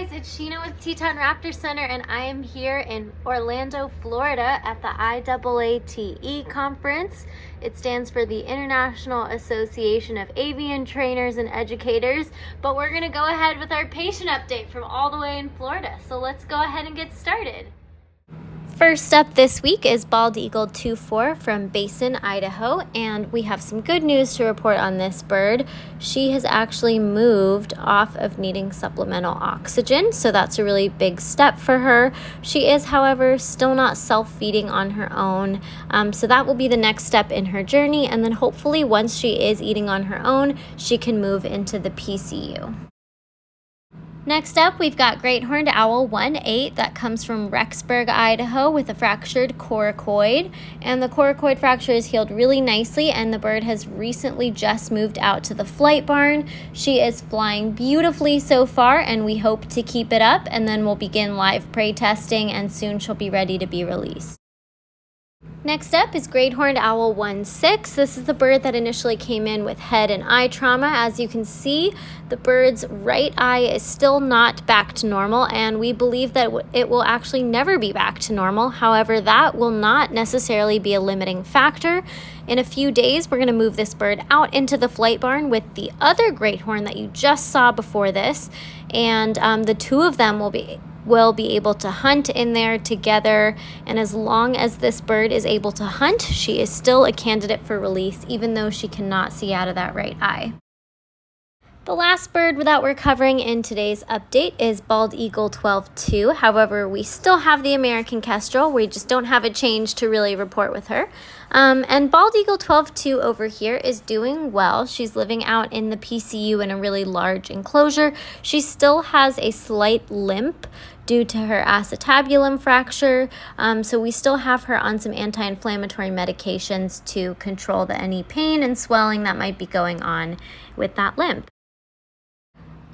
guys, it's Sheena with Teton Raptor Center, and I am here in Orlando, Florida at the IAATE conference. It stands for the International Association of Avian Trainers and Educators, but we're going to go ahead with our patient update from all the way in Florida. So let's go ahead and get started. First up this week is Bald Eagle 2-4 from Basin, Idaho, and we have some good news to report on this bird. She has actually moved off of needing supplemental oxygen, so that's a really big step for her. She is, however, still not self-feeding on her own, so that will be the next step in her journey, and then hopefully once she is eating on her own, she can move into the PCU. Next up, we've got Great Horned Owl 1-8 that comes from Rexburg, Idaho with a fractured coracoid. And the coracoid fracture is healed really nicely, and the bird has recently just moved out to the flight barn. She is flying beautifully so far, and we hope to keep it up, and then we'll begin live prey testing, and soon she'll be ready to be released. Next up is Great Horned Owl 1-6. This is the bird that initially came in with head and eye trauma. As you can see, the bird's right eye is still not back to normal, and we believe that it will actually never be back to normal. However, that will not necessarily be a limiting factor. In a few days, we're going to move this bird out into the flight barn with the other great horn that you just saw before this, and the two of them will be able to hunt in there together, and as long as this bird is able to hunt, she is still a candidate for release, even though she cannot see out of that right eye. The last bird that we're covering in today's update is Bald Eagle 12-2. However, we still have the American Kestrel. We just don't have a change to really report with her. And Bald Eagle 12-2 over here is doing well. She's living out in the PCU in a really large enclosure. She still has a slight limp due to her acetabulum fracture, so we still have her on some anti-inflammatory medications to control any pain and swelling that might be going on with that limp.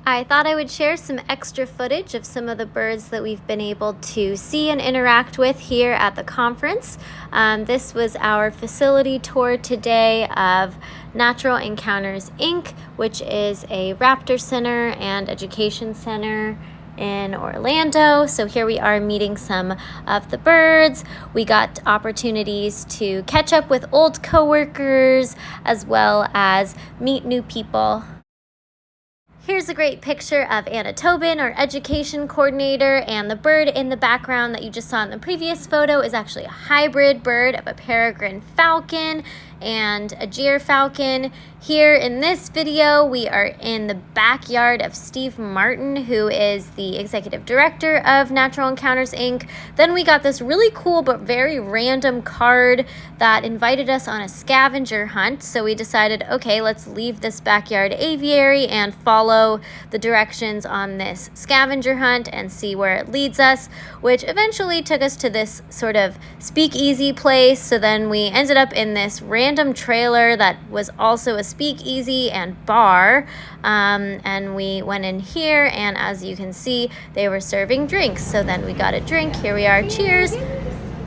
I thought I would share some extra footage of some of the birds that we've been able to see and interact with here at the conference. This was our facility tour today of Natural Encounters, Inc., which is a Raptor Center and Education Center in Orlando. So here we are meeting some of the birds. We got opportunities to catch up with old coworkers as well as meet new people. Here's a great picture of Anna Tobin, our education coordinator, and the bird in the background that you just saw in the previous photo is actually a hybrid bird of a peregrine falcon and a gyrfalcon. Here in this video, we are in the backyard of Steve Martin, who is the executive director of Natural Encounters, Inc. Then we got this really cool but very random card that invited us on a scavenger hunt. So we decided, okay, let's leave this backyard aviary and follow the directions on this scavenger hunt and see where it leads us, which eventually took us to this sort of speakeasy place. So then we ended up in this random trailer that was also a speakeasy and bar, and we went in here, and as you can see, they were serving drinks. So then we got a drink. Here we are. Cheers.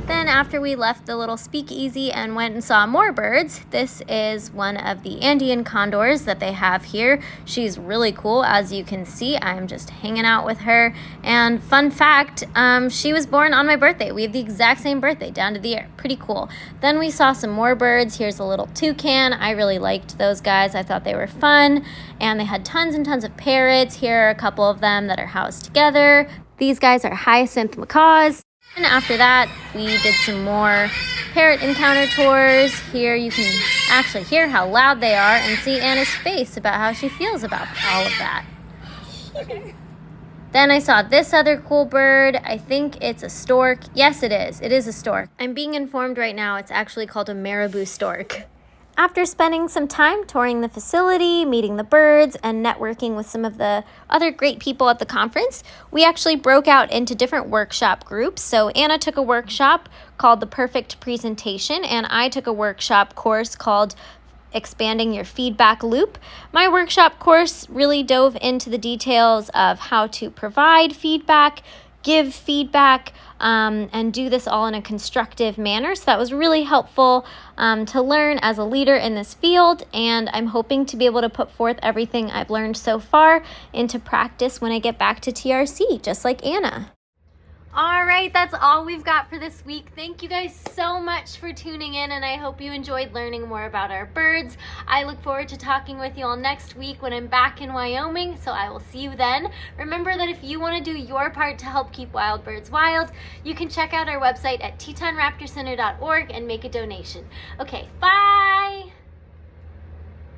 Then after we left the little speakeasy and went and saw more birds, this is one of the Andean condors that they have here. She's really cool. As you can see, I'm just hanging out with her. And fun fact, she was born on my birthday. We have the exact same birthday, down to the year. Pretty cool. Then we saw some more birds. Here's a little toucan. I really liked those guys. I thought they were fun. And they had tons and tons of parrots. Here are a couple of them that are housed together. These guys are hyacinth macaws. And after that, we did some more parrot encounter tours. Here you can actually hear how loud they are and see Anna's face about how she feels about all of that. Then I saw this other cool bird. I think it's a stork. Yes, it is. It is a stork. I'm being informed right now it's actually called a marabou stork. After spending some time touring the facility, meeting the birds, and networking with some of the other great people at the conference, we actually broke out into different workshop groups. So Anna took a workshop called The Perfect Presentation, and I took a workshop course called Expanding Your Feedback Loop. My workshop course really dove into the details of how to provide feedback, give feedback and do this all in a constructive manner. So that was really helpful to learn as a leader in this field, and I'm hoping to be able to put forth everything I've learned so far into practice when I get back to TRC, just like Anna. All right, that's all we've got for this week. Thank you guys so much for tuning in, and I hope you enjoyed learning more about our birds. I look forward to talking with you all next week when I'm back in Wyoming, so I will see you then. Remember that if you want to do your part to help keep wild birds wild, you can check out our website at tetonraptorcenter.org and make a donation. Okay, bye!